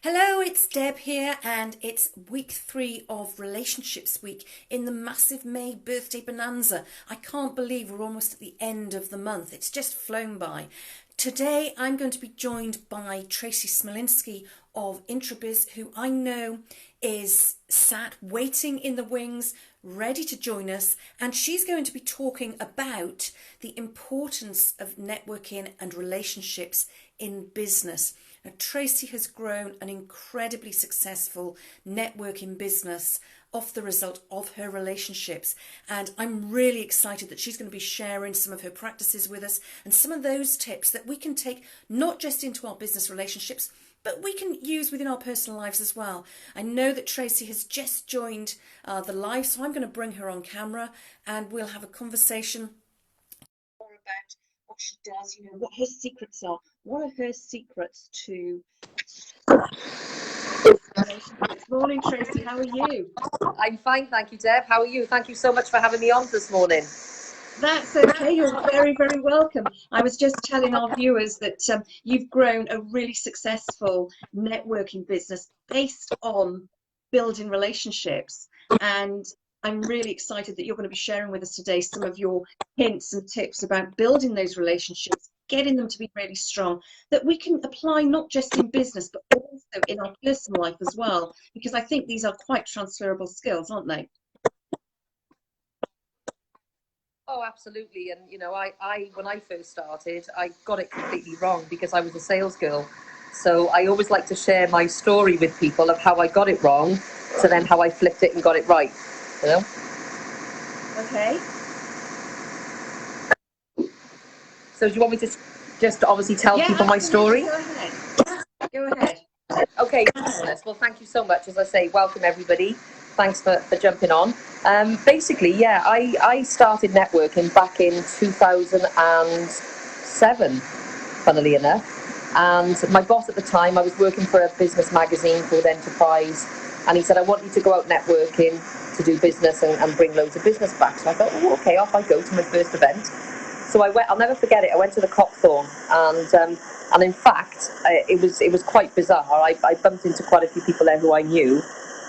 Hello, it's Deb here, and it's week 3 of Relationships Week in the massive May birthday bonanza. I can't believe we're almost at the end of the month. It's just flown by. Today, I'm going to be joined by Tracey Smolinksi of Intrabiz, who I know is sat waiting in the wings, ready to join us, and she's going to be talking about the importance of networking and relationships in business. Now, Tracey has grown an incredibly successful networking business off the result of her relationships, and I'm really excited that she's going to be sharing some of her practices with us and some of those tips that we can take not just into our business relationships, but we can use within our personal lives as well. I know that Tracey has just joined the live, so I'm going to bring her on camera and we'll have a conversation more about what she does, what her secrets are. What are her secrets to relationships? Morning, Tracey. How are you? I'm fine, thank you, Deb. How are you? Thank you so much for having me on this morning. That's okay. You're very, very welcome. I was just telling our viewers that you've grown a really successful networking business based on building relationships. And I'm really excited that you're going to be sharing with us today some of your hints and tips about building those relationships, getting them to be really strong, that we can apply not just in business, but also in our personal life as well, because I think these are quite transferable skills, aren't they? Oh, absolutely. And, I when I first started, I got it completely wrong because I was a sales girl. So I always like to share my story with people of how I got it wrong to then how I flipped it and got it right, Okay. So do you want me to just obviously tell people my story? Go ahead. Go ahead. Okay, well, thank you so much. As I say, welcome everybody. Thanks for jumping on. Basically, yeah, I started networking back in 2007, funnily enough. And my boss at the time, I was working for a business magazine called Enterprise, and he said, I want you to go out networking to do business and bring loads of business back. So I thought, oh, okay, off I go to my first event. So I went. I'll never forget it. I went to the Cockthorne, and in fact, it was quite bizarre. I bumped into quite a few people there who I knew,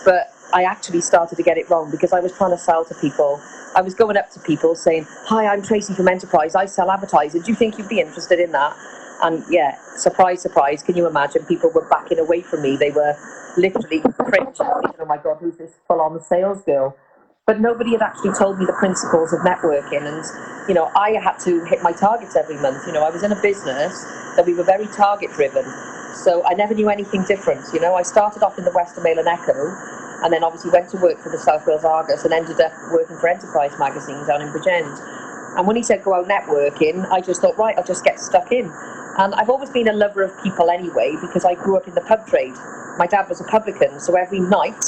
but I actually started to get it wrong because I was trying to sell to people. I was going up to people saying, "Hi, I'm Tracey from Enterprise. I sell advertising. Do you think you'd be interested in that?" And yeah, surprise, surprise. Can you imagine? People were backing away from me. They were literally cringing. Oh my God, who's this full-on sales girl? But nobody had actually told me the principles of networking. And, I had to hit my targets every month. I was in a business that we were very target driven. So I never knew anything different. I started off in the Western Mail and Echo, and then obviously went to work for the South Wales Argus and ended up working for Enterprise magazine down in Bridgend. And when he said go out networking, I just thought, right, I'll just get stuck in. And I've always been a lover of people anyway, because I grew up in the pub trade. My dad was a publican, so every night,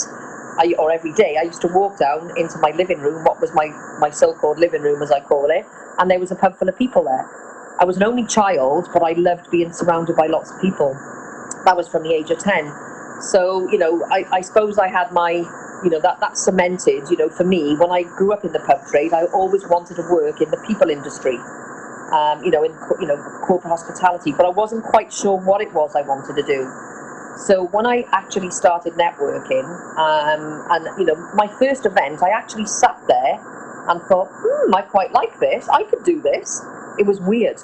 or every day, I used to walk down into my living room, what was my so-called living room, as I call it, and there was a pub full of people there. I was an only child, but I loved being surrounded by lots of people. That was from the age of 10. So, I suppose I had my, that cemented, for me, when I grew up in the pub trade, I always wanted to work in the people industry, in corporate hospitality, but I wasn't quite sure what it was I wanted to do. So when I actually started networking, my first event, I actually sat there and thought, I quite like this. I could do this. It was weird,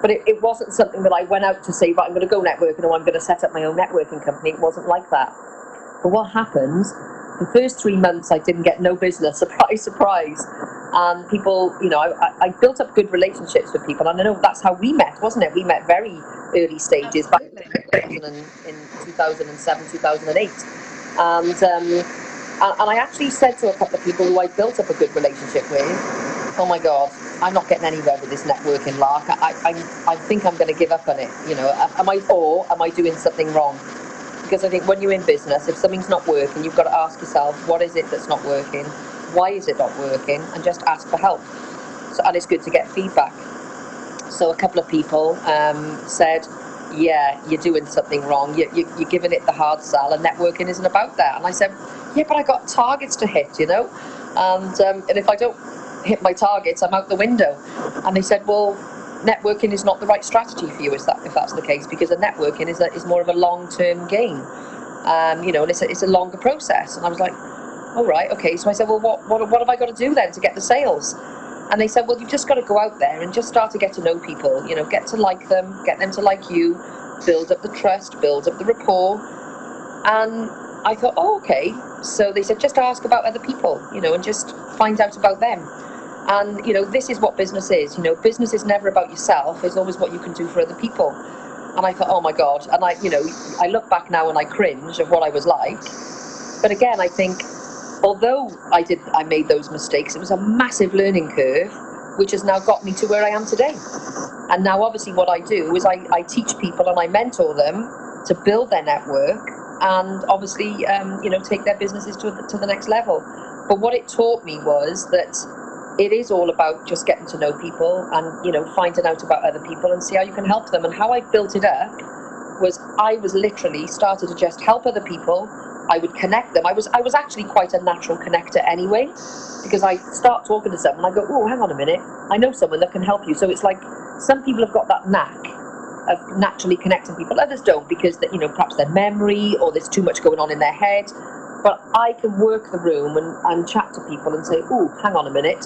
but it wasn't something that I went out to say, right, I'm going to go networking or I'm going to set up my own networking company. It wasn't like that. But what happened, the first 3 months, I didn't get no business, surprise, surprise. And people, I built up good relationships with people. And I know that's how we met, wasn't it? We met very early stages back in 2007, 2008. And I actually said to a couple of people who I built up a good relationship with, oh my God, I'm not getting anywhere with this networking lark. I think I'm going to give up on it. Am I doing something wrong? Because I think when you're in business, if something's not working, you've got to ask yourself, what is it that's not working? Why is it not working? And just ask for help. And it's good to get feedback. So a couple of people said, yeah, you're doing something wrong. You're giving it the hard sell, and networking isn't about that. And I said, yeah, but I got targets to hit, and if I don't hit my targets, I'm out the window. And they said, well, networking is not the right strategy for you, if that's the case, because the networking is more of a long-term game. you know, and it's a longer process. And I was like, all right, okay. So I said, well, what have I got to do then to get the sales? And they said, well, you've just got to go out there and just start to get to know people, you know, get to like them, get them to like you, build up the trust, build up the rapport. And I thought, oh, okay. So they said, just ask about other people, you know, and just find out about them. And, you know, this is what business is. You know, business is never about yourself. It's always what you can do for other people. And I thought, oh, my God. And I, you know, I look back now and I cringe of what I was like. But again, I think, although I made those mistakes, it was a massive learning curve, which has now got me to where I am today. And now, obviously, what I do is I teach people and I mentor them to build their network and obviously, you know, take their businesses to the next level. But what it taught me was that it is all about just getting to know people and, you know, finding out about other people and see how you can help them. And how I built it up was I was literally started to just help other people. I would connect them. I was actually quite a natural connector anyway, because I start talking to someone, I go, oh, hang on a minute, I know someone that can help you. So it's like some people have got that knack of naturally connecting people. Others don't, because, you know, perhaps their memory or there's too much going on in their head. But I can work the room and chat to people and say, oh, hang on a minute.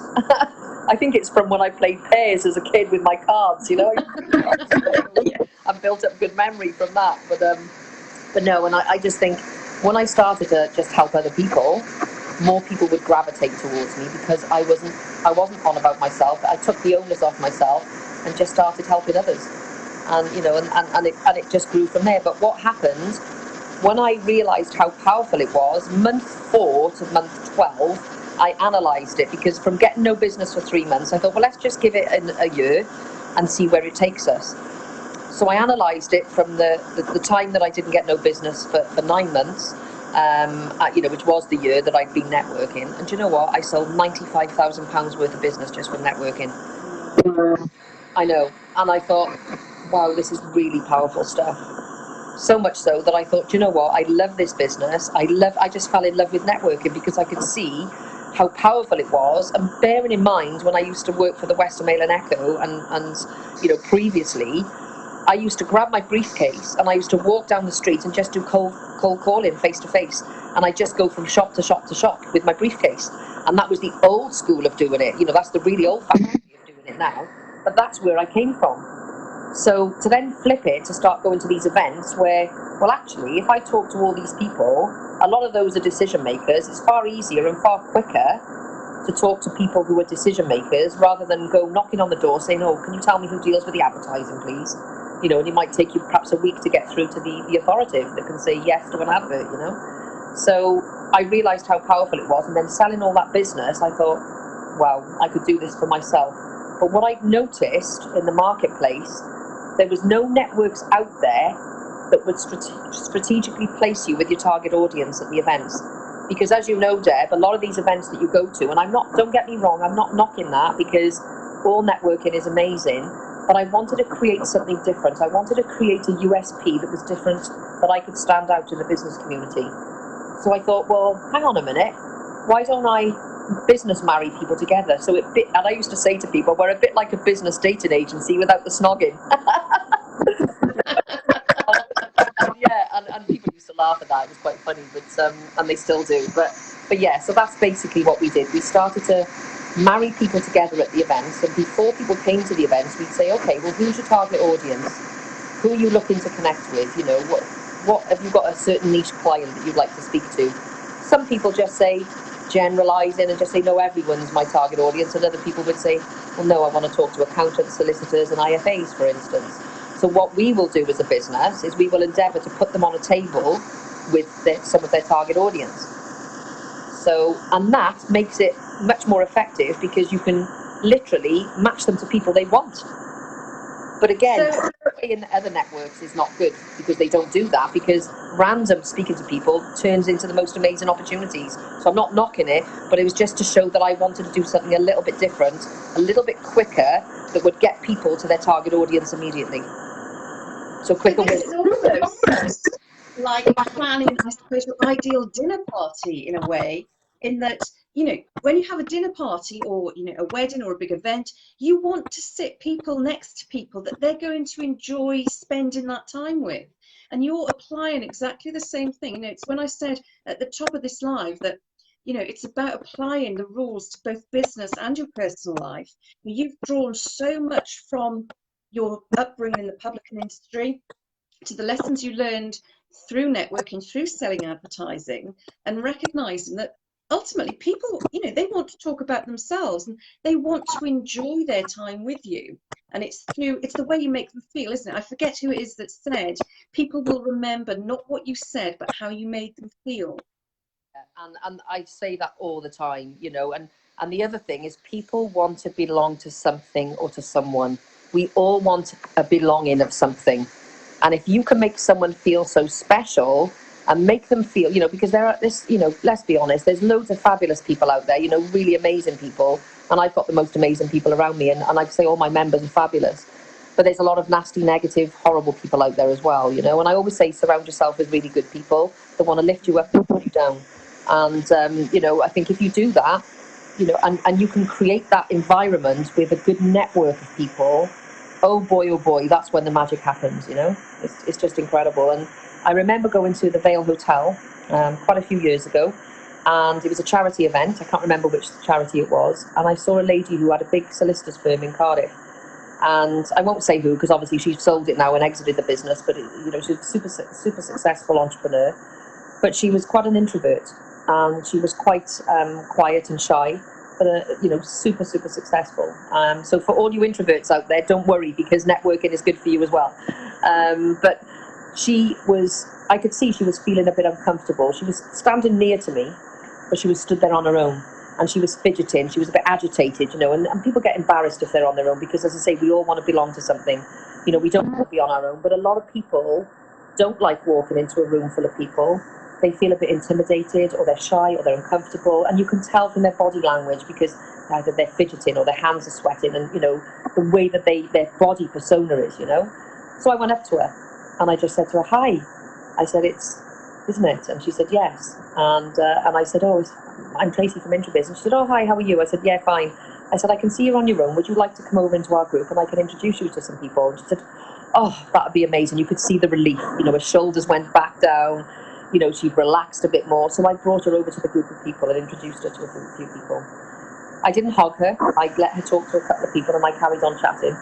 I think it's from when I played pairs as a kid with my cards, you know. I've built up good memory from that. But no, and I just think when I started to just help other people, more people would gravitate towards me because I wasn't on about myself. I took the onus off myself and just started helping others. And, you know, and it just grew from there. But what happened when I realised how powerful it was, month 4 to month 12, I analysed it, because from getting no business for 3 months, I thought, well, let's just give it a year and see where it takes us. So I analysed it from the time that I didn't get no business for 9 months, you know, which was the year that I'd been networking. And do you know what? I sold £95,000 worth of business just from networking. I know. And I thought, wow, this is really powerful stuff. So much so that I thought, do you know what? I love this business. I just fell in love with networking because I could see how powerful it was. And bearing in mind, when I used to work for the Western Mail and Echo and you know, previously, I used to grab my briefcase and I used to walk down the street and just do cold calling face to face. And I just go from shop to shop to shop with my briefcase. And that was the old school of doing it. You know, that's the really old fashioned way of doing it now. But that's where I came from. So to then flip it, to start going to these events where, well, actually, if I talk to all these people, a lot of those are decision makers. It's far easier and far quicker to talk to people who are decision makers rather than go knocking on the door saying, oh, can you tell me who deals with the advertising, please? You know, and it might take you perhaps a week to get through to the authoritative that can say yes to an advert, you know. So I realised how powerful it was, and then selling all that business, I thought, wow, I could do this for myself. But what I noticed in the marketplace, there was no networks out there that would strategically place you with your target audience at the events. Because as you know, Deb, a lot of these events that you go to, and don't get me wrong, I'm not knocking that, because all networking is amazing, but I wanted to create something different. I wanted to create a USP that was different, that I could stand out in the business community. So I thought, well, hang on a minute, why don't I business marry people together? And I used to say to people, we're a bit like a business dating agency without the snogging. Yeah, and people used to laugh at that. It was quite funny, but and they still do. But yeah, so that's basically what we did. We started to marry people together at the events, and before people came to the events, we'd say, okay, well, who's your target audience? Who are you looking to connect with? You know, what have you got a certain niche client that you'd like to speak to? Some people just say, generalising and just say, no, everyone's my target audience, and other people would say, well, no, I want to talk to accountants, solicitors and IFAs, for instance. So what we will do as a business is we will endeavour to put them on a table with some of their target audience. So, and that makes it much more effective because you can literally match them to people they want. But again, in other networks is not good because they don't do that, because random speaking to people turns into the most amazing opportunities. So I'm not knocking it, but it was just to show that I wanted to do something a little bit different, a little bit quicker, that would get people to their target audience immediately. So quicker wins. It's also like planning, I suppose, your ideal dinner party in a way, in that, you know, when you have a dinner party or, you know, a wedding or a big event, you want to sit people next to people that they're going to enjoy spending that time with. And you're applying exactly the same thing. You know, it's when I said at the top of this live that, you know, it's about applying the rules to both business and your personal life. You've drawn so much from your upbringing in the public industry to the lessons you learned through networking, through selling advertising, and recognizing that ultimately people, you know, they want to talk about themselves and they want to enjoy their time with you. And it's the way you make them feel, isn't it? I forget who it is that said, people will remember not what you said, but how you made them feel. And I say that all the time, you know, and the other thing is people want to belong to something or to someone. We all want a belonging of something. And if you can make someone feel so special and make them feel, you know, because there are this, you know, let's be honest, there's loads of fabulous people out there, you know, really amazing people. And I've got the most amazing people around me. And I'd say all my members are fabulous. But there's a lot of nasty, negative, horrible people out there as well, you know. And I always say surround yourself with really good people that want to lift you up and put you down. And, you know, I think if you do that, you know, and you can create that environment with a good network of people, oh boy, that's when the magic happens, you know. It's just incredible. And I remember going to the Vale Hotel quite a few years ago, and it was a charity event. I can't remember which charity it was. And I saw a lady who had a big solicitors firm in Cardiff. And I won't say who, because obviously she's sold it now and exited the business, but, you know, she's a super successful entrepreneur. But she was quite an introvert, and she was quite quiet and shy, but you know, super successful. So for all you introverts out there, don't worry, because networking is good for you as well. But I could see she was feeling a bit uncomfortable. She was standing near to me, but she was stood there on her own, and she was fidgeting. She was a bit agitated, you know, and people get embarrassed if they're on their own, because, as I say, we all want to belong to something. You know, we don't want to be on our own, but a lot of people don't like walking into a room full of people. They feel a bit intimidated, or they're shy, or they're uncomfortable, and you can tell from their body language, because either they're fidgeting or their hands are sweating, and, you know, the way that their body persona is, you know. So I went up to her and I just said to her, "Hi." I said, "Isn't it?" And she said, "Yes." And I said, "Oh, I'm Tracey from Introbiz." And she said, "Oh, hi, how are you?" I said, "Yeah, fine." I said, "I can see you're on your own. Would you like to come over into our group and I can introduce you to some people?" And she said, "Oh, that would be amazing." You could see the relief, you know, her shoulders went back down. You know, she'd relaxed a bit more. So I brought her over to the group of people and introduced her to a few people. I didn't hog her. I let her talk to a couple of people, and I carried on chatting.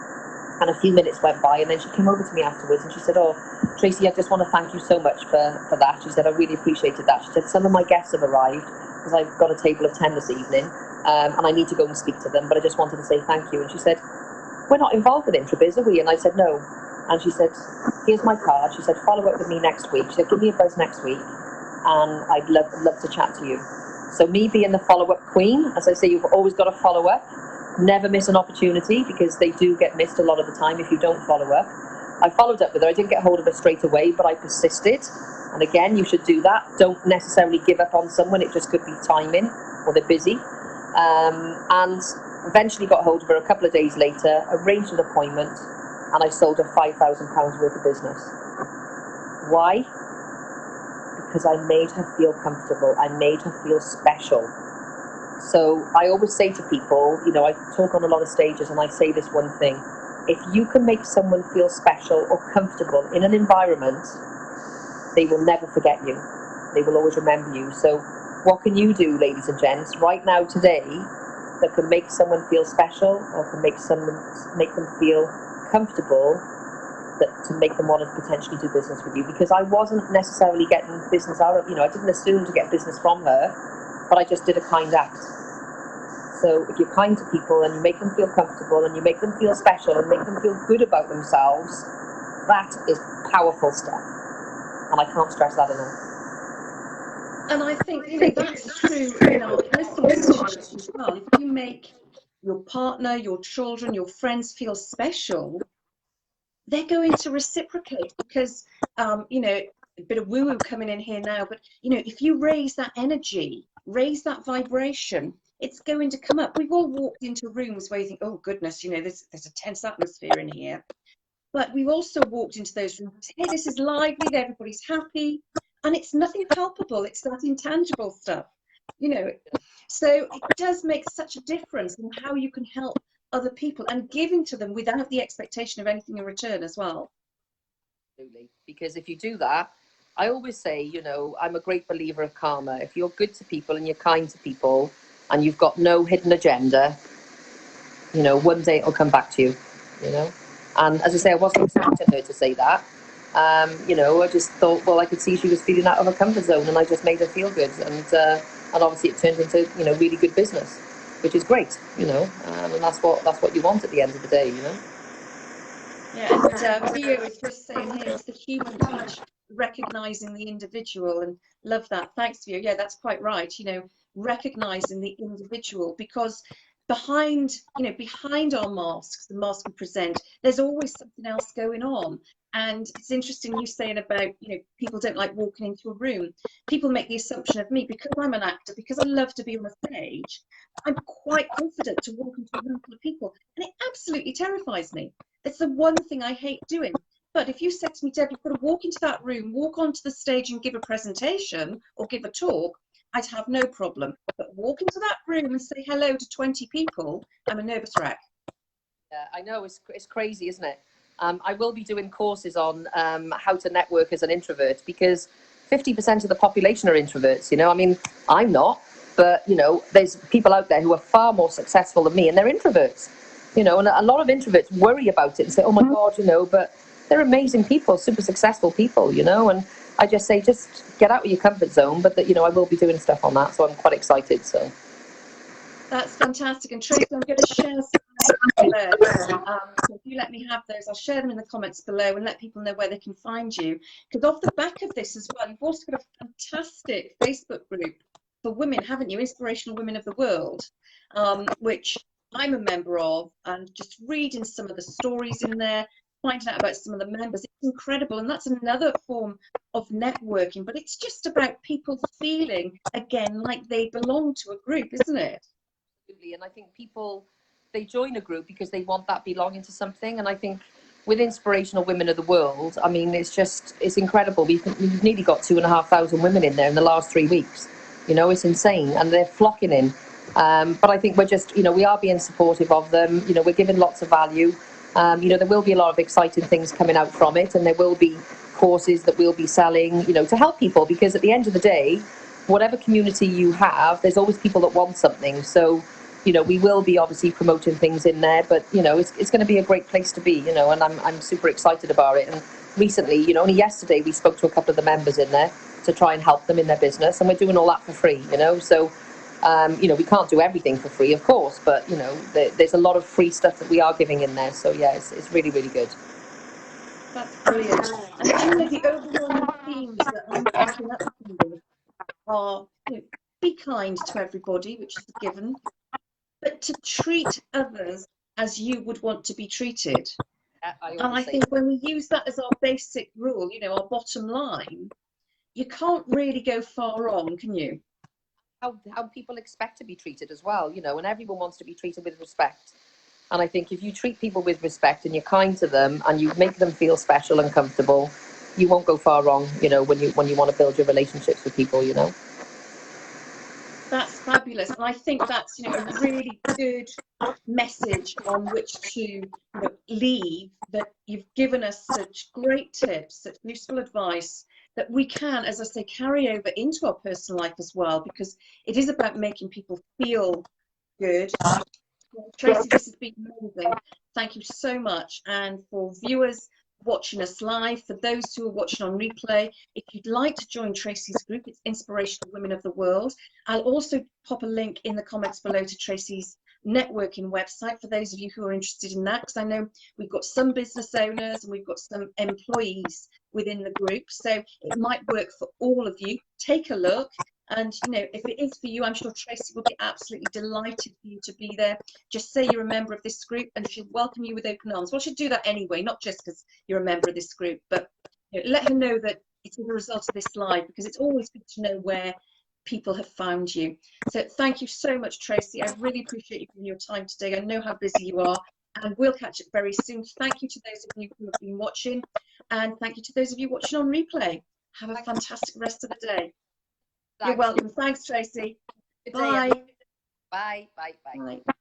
And a few minutes went by, and then she came over to me afterwards and she said, "Oh, Tracey, I just want to thank you so much for that." She said, "I really appreciated that." She said, "Some of my guests have arrived, because I've got a table of 10 this evening, and I need to go and speak to them, but I just wanted to say thank you." And she said, "We're not involved with Introbiz, are we?" And I said, "No." And she said, "Here's my card." She said, "Follow up with me next week." She said, "Give me a buzz next week, and I'd love to chat to you." So me being the follow-up queen, as I say, you've always got to follow up. Never miss an opportunity, because they do get missed a lot of the time if you don't follow up. I followed up with her. I didn't get hold of her straight away, but I persisted. And again, you should do that. Don't necessarily give up on someone. It just could be timing, or they're busy. And eventually got hold of her a couple of days later, arranged an appointment, and I sold her £5,000 worth of business. Why? Because I made her feel comfortable. I made her feel special. So I always say to people, you know, I talk on a lot of stages, and I say this one thing: if you can make someone feel special or comfortable in an environment, they will never forget you. They will always remember you. So what can you do, ladies and gents, right now, today, that can make someone feel special, or can make them feel comfortable, that to make them want to potentially do business with you? Because I wasn't necessarily getting business out of, you know, I didn't assume to get business from her, but I just did a kind act. So if you're kind to people and you make them feel comfortable and you make them feel special and make them feel good about themselves, that is powerful stuff. And I can't stress that enough. And I think, you know, that's true in our personal situations as well. If you make your partner, your children, your friends feel special, they're going to reciprocate, because, you know, a bit of woo-woo coming in here now, but, you know, if you raise that energy, raise that vibration, it's going to come up. We've all walked into rooms where you think, "Oh goodness, you know, there's a tense atmosphere in here." But we've also walked into those rooms, "Hey, this is lively, everybody's happy." And it's nothing palpable, it's that intangible stuff, you know. So it does make such a difference in how you can help other people and giving to them without the expectation of anything in return as well. Absolutely. Because if you do that, I always say, you know, I'm a great believer of karma. If you're good to people and you're kind to people and you've got no hidden agenda, you know, one day it'll come back to you, you know. And as I say, I wasn't expecting her to say that. You know, I just thought, well, I could see she was feeling out of her comfort zone, and I just made her feel good. And obviously, it turned into, you know, really good business, which is great, you know. And that's what you want at the end of the day, you know. Yeah, and Theo is just saying here, it's the human touch, recognizing the individual, and love that. Thanks, Theo. Yeah, that's quite right. You know, recognizing the individual, because behind, you know, behind our masks, the mask we present, there's always something else going on. And it's interesting you saying about, you know, people don't like walking into a room. People make the assumption of me, because I'm an actor, because I love to be on the stage, I'm quite confident to walk into a room full of people, and it absolutely terrifies me. It's the one thing I hate doing. But if you said to me, Deb, you've got to walk into that room, walk onto the stage and give a presentation or give a talk, I'd have no problem. But walk into that room and say hello to 20 people, I'm a nervous wreck. Yeah, I know, it's crazy, isn't it? I will be doing courses on how to network as an introvert, because 50% of the population are introverts, you know. I mean, I'm not, but, you know, there's people out there who are far more successful than me, and they're introverts, you know, and a lot of introverts worry about it and say, oh my God, you know, but they're amazing people, super successful people, you know. And I just say, just get out of your comfort zone. But, that, you know, I will be doing stuff on that, so I'm quite excited, so. That's fantastic. And Tracy, I'm going to share some below. So if you let me have those, I'll share them in the comments below and let people know where they can find you. Because off the back of this as well, you've also got a fantastic Facebook group for women, haven't you? Inspirational Women of the World, which I'm a member of, and just reading some of the stories in there, finding out about some of the members. It's incredible. And that's another form of networking, but it's just about people feeling, again, like they belong to a group, isn't it? And I think people, they join a group because they want that belonging to something. And I think with Inspirational Women of the World, I mean, it's incredible. We've nearly got 2,500 women in there in the last 3 weeks. You know, it's insane, and they're flocking in. But I think we're just, you know, we are being supportive of them. You know, we're giving lots of value. You know, there will be a lot of exciting things coming out from it, and there will be courses that we'll be selling, you know, to help people, because at the end of the day, whatever community you have, there's always people that want something. So, you know, we will be obviously promoting things in there, but, you know, it's going to be a great place to be, you know, and I'm super excited about it. And recently, you know, only yesterday we spoke to a couple of the members in there to try and help them in their business, and we're doing all that for free, you know. So, you know, we can't do everything for free, of course, but, you know, there's a lot of free stuff that we are giving in there. So, yeah, it's really, really good. That's brilliant. And do you know the overwhelming themes that I'm picking up from this are, you know, be kind to everybody, which is a given, but to treat others as you would want to be treated. And I think when we use that as our basic rule, you know, our bottom line, you can't really go far wrong, can you? How people expect to be treated as well, you know, and everyone wants to be treated with respect. And I think if you treat people with respect and you're kind to them and you make them feel special and comfortable, you won't go far wrong, you know, when you want to build your relationships with people, you know. That's fabulous. And I think that's, you know, a really good message on which to, you know, leave, that you've given us such great tips, such useful advice that we can, as I say, carry over into our personal life as well, because it is about making people feel good. Tracy, this has been amazing. Thank you so much. And for viewers watching us live, for those who are watching on replay, if you'd like to join Tracy's group, it's Inspirational Women of the World. I'll also pop a link in the comments below to Tracy's networking website for those of you who are interested in that, because I know we've got some business owners and we've got some employees within the group, so it might work for all of you. Take a look. And, you know, if it is for you, I'm sure Tracy will be absolutely delighted for you to be there. Just say you're a member of this group and she'll welcome you with open arms. Well, she'll do that anyway, not just because you're a member of this group, but, you know, let her know that it's as a result of this live, because it's always good to know where people have found you. So thank you so much, Tracy. I really appreciate you giving your time today. I know how busy you are, and we'll catch up very soon. Thank you to those of you who have been watching, and thank you to those of you watching on replay. Have a fantastic rest of the day. You're welcome. Thanks, Tracy. Bye. Bye. Bye. Bye. Bye.